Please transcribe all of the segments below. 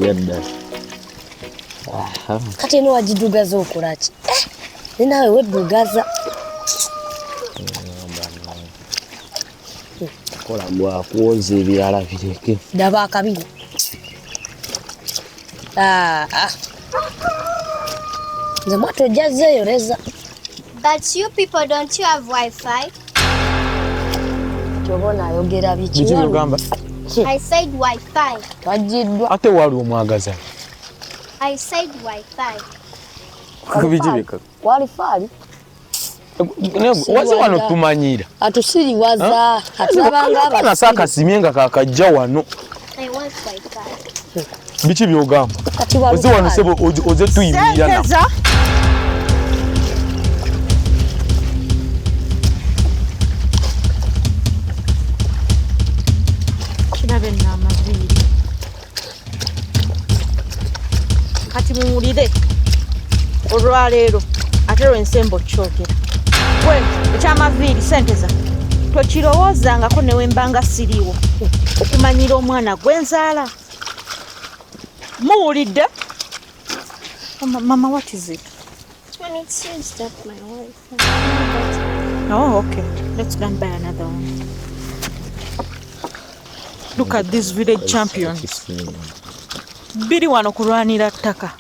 yadda. Kati eno wajidugaza okola ki? Ninawe weddugaza. Kola gwa kuoza ebirala bireke. Daba akabiri. Nze mwatu ojjazeeyo leza. But you people, don't you have Wi-Fi? Kyobona ayogera biki? Biki byogamba? I said Wi-Fi. Twajiddwa. Ate wali omwagaza. I said Wi-Fi. Biki bika? Wi-Fi? Wazi wano tumanyira. Atusiriwaza. Atulabanga abasiri. Kana saka simyenga kakajja wano. I want Wi-Fi. Biki byogamba? Wazi wano sebo oze tuyimirira na. Kinabenna amaviri. Kati muwulire. Olwaleero ate lwensembo kyogera. Gwe ekyamaviiri senteza tokirowoozangako newembanga siriiwo okumanyira omwana gwenzaala. Muwulidde? Mama, what is it? When it's used up my Wi-Fi. Oh, okay. Let's go and buy another one. Look at these village champions. Biri wano kulwanira ttaka.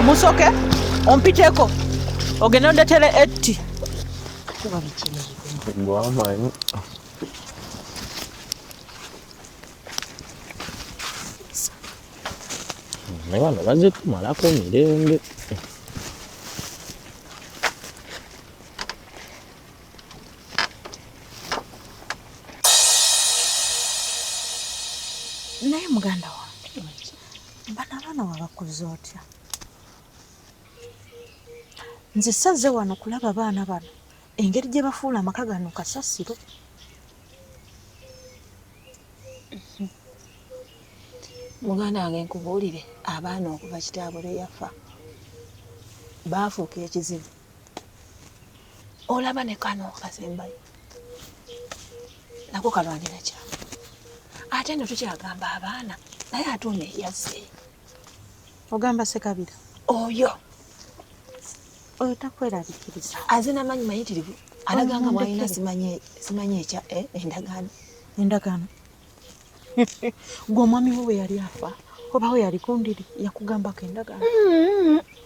Musoke, ompiteeko. Ogenda ondetere etti. Ngwamanyi. Nebano baze tumalako mirembe. Naye muganda wange, bano wabakoze otya? Nze sazze wano kulaba baana bano engeri gye bafuula amaka gano kasasiro. Muganda wange nkubuulire abaana okuva kitaabwe lwe yafa baafuuka ekizibu. Olaba ne kano kasembayo nako kalwanira kyama. Ate nno tukyagamba abaana naye ate ono eyazze. Ogamba Sekabira? Oyo takweraliikiriza. azina amanyi mayitirivu alaganga bwalina simanye ekya endagaano. Endagaano? Gwe omwami we bwe yali afa oba we yali kundiri yakugambako endagaano?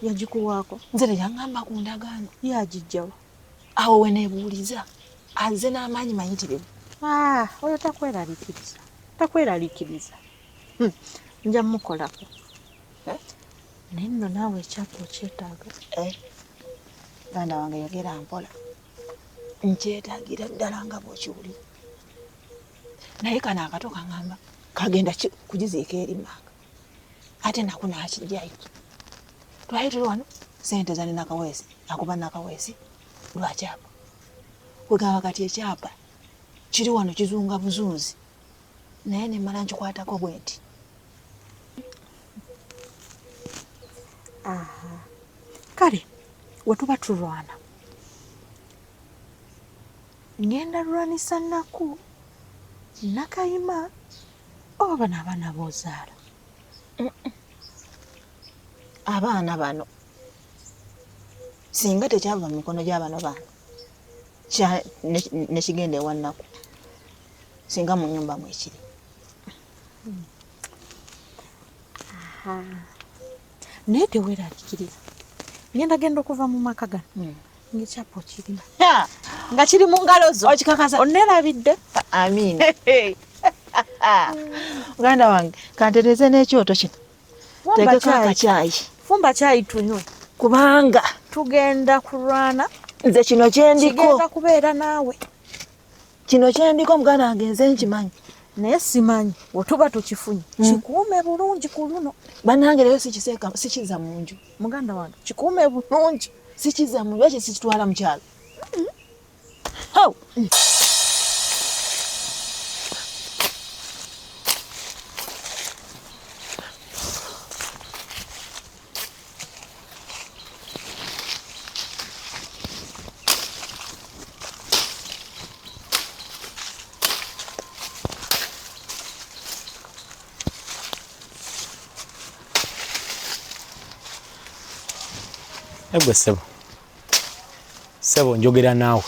Yagikuwaako? Nze teyaŋŋamba ku ndagaano. Yagijjawa? Awo we neebuuliza azze n'amaanyi mayitirivu. Oyo takweraliikiriza. Nja mukolako. Naye nno naawe ekyapa okyetaaga. Ganda wange yogera mpola. Nkyetaagira ddala nga bw'okiwulira. Naye kano akato kaŋŋamba kagenda kugiziika eri manga. Ate nako naakijjayo. Twali tuli wano sente za Nakaweesi akuba Nakaweesi lwa kyapa. Kwegamba kati ekyapa kiri wano kizunga buzunzi. Naye ne mmala nkikwatako bwe nti. Kale we tuba tulwana ngenda lwanisa Nnaku, Nakayima oba n'abaana b'ozaala? Abaana bano singa tekyava mu mikono gy'abano baana nekigenda ewa Nnaku singa mu nnyumba mwekiri. Naye teweeraliikiriza ngenda genda okuva mu maka gano ng'ekyapa okirina nga kiri mu ngalo zo. Okikakasa? Onneerabidde? Amiina. Muganda wange kantereze n'ekyoto kino tegeko akacaayi. Fumba caayi tunywe kubanga tugenda kulwana. Nze kino kyendiko kigenda kubeera naawe. Kino kyendiko muganda wange nze nkimanyi. Naye simanyi wetuba tukifunye kikuume bulungi ku luno. Bannange leero sikiza mu nju. Muganda wange kikuume bulungi. Sikiza mu nju lwaki sikitwala mu kyalo. Egwe sebo njogera naawe.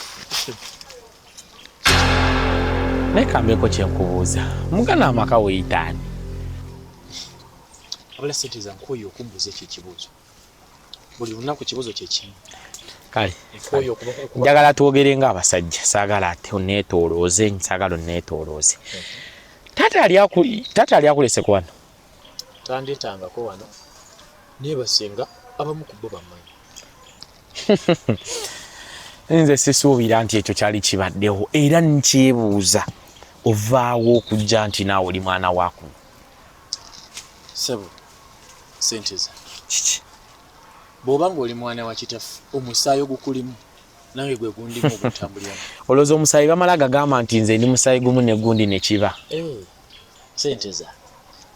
Nekambeko kyenkubuuza. Mugana amaka weeyitaani. Abula sente zange oyo okumbuza ekyo ekibuuzo. Buli lunaku kibuuzo kye kimu. Kale. Njagala twogere ng'abasajja. Saagala ate onneetoolooze, nsaagala onneetoolooze. Taata ali akulese ku wano? Tandeetangako wano. Neebasenga abamu ku bo bamanyi. Nze sisuubira nti ekyo kyali kibaddewo era nkyebuuza ovaawo okujja nti naawe oli mwana waako. Sebo, sente za. Kiki? Bw'oba ng'oli mwana wa kitaffe, omusaayi ogukulimu nange gwe gundimu ogutambuliramu. Olowooza omusaayi bamala gagamba nti nze ndi musaayi gumu ne gundi ne kiba. Sente za.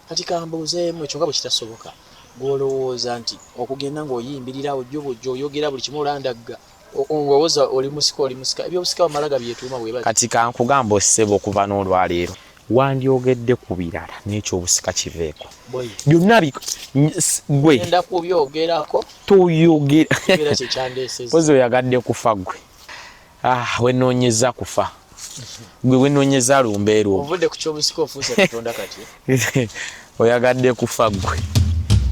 Kati kambuuzeemu ekyo nga bwe kitasoboka. Gw'olowooza nti okugenda ng'oyimbirira ojjo oyogera buli kimu olandagga. Ng'owooza oli musika. Ebyobusika bamalaga byetuuma bwe bati. Kati kankugamba osebo okuva n'olwaleero. Wandyogedde ku birala n'ekyobusika kiveeko. Byonna gwe. Ngenda kubyogerako. Toyogera. Era kye kyandeeseza. Pozi oyagadde kufa gwe. Wenoonyeza kufa. Gwe wenoonyeza lumbeerwo. Ovudde ku kyobusika ofuuse Katonda kati. Oyagadde kufa gwe.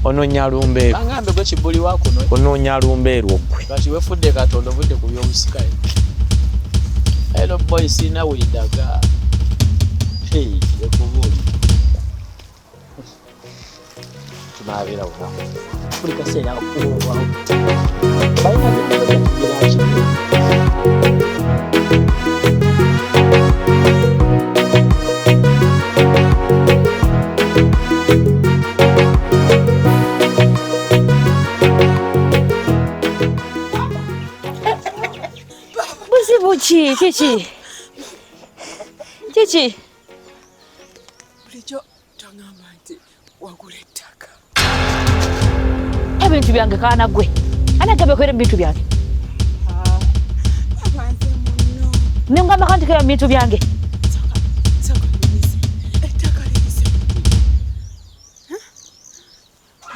Onoonya lumbeerwo. Angambe gwe kibuli waako no. Onoonya lumbeerwo gwe. Kati wefudde Katonda ovudde ku byobusika. Hello boy, sina widaga. Hey, ekubuli. Tunaabira uwa. Buli kaseera uwa. Bayina kugira kibi. Kiki? Bulijjo tongamba nti wagula ettaka. Ebintu byange kaana gwe. Anagamba kwera ebintu byange. Abanze munno. Nengamba kanti kwera ebintu byange. Saka lirize. Ettaka lirize.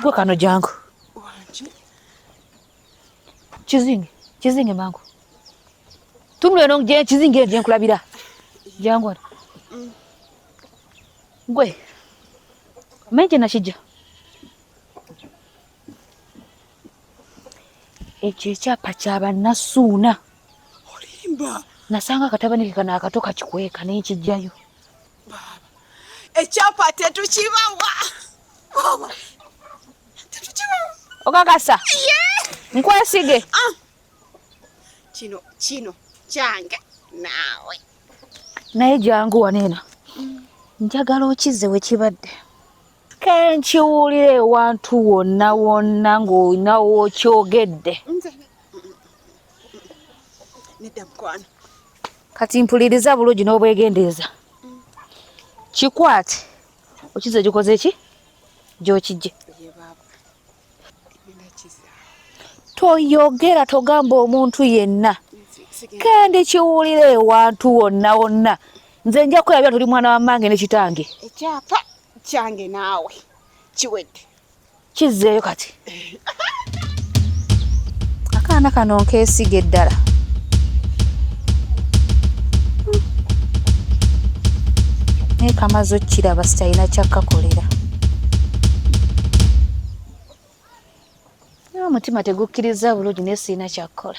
Gwe kano jangu. Wangi. Kizinge mangu. Tumule no je kizinge je nkulabira. Jangu. Gwe. Menje na shija. Ekyo ekyapa kyaba nasuuna. Olimba. Nasanga katabanike kana akatoka kikweka n'ekijjayo. Baba. Ekyapa tetukibawa. Baba. Tetukibawa. Okakasa. Nkwesige. Kino kyange naawe. Naye jangu waneena. Njagala okize we kibadde. Kenkiwulire ewantu wonna ng'olina w'okyogedde. Nedda mukwano. Kati mpuliriza bulungi n'obwegendeeza. Kikwate. Okize gikoze ki? Gy'okijje. Ye baba. Ngenda kiza. Toyogera togamba omuntu yenna. Kandi kiwulire ewantu wonna. Nze nja kulabya tuli mwana wa mmange ne kitange. Ekyapa kyange naawe. Kiwedde. Kizzeeyo kati. Akaana kano nkeesige ddala. Naye kamaze okkiraba sitalina kyakkakolera. Omutima tegukkiriza bulungi naye sirina kyakkola.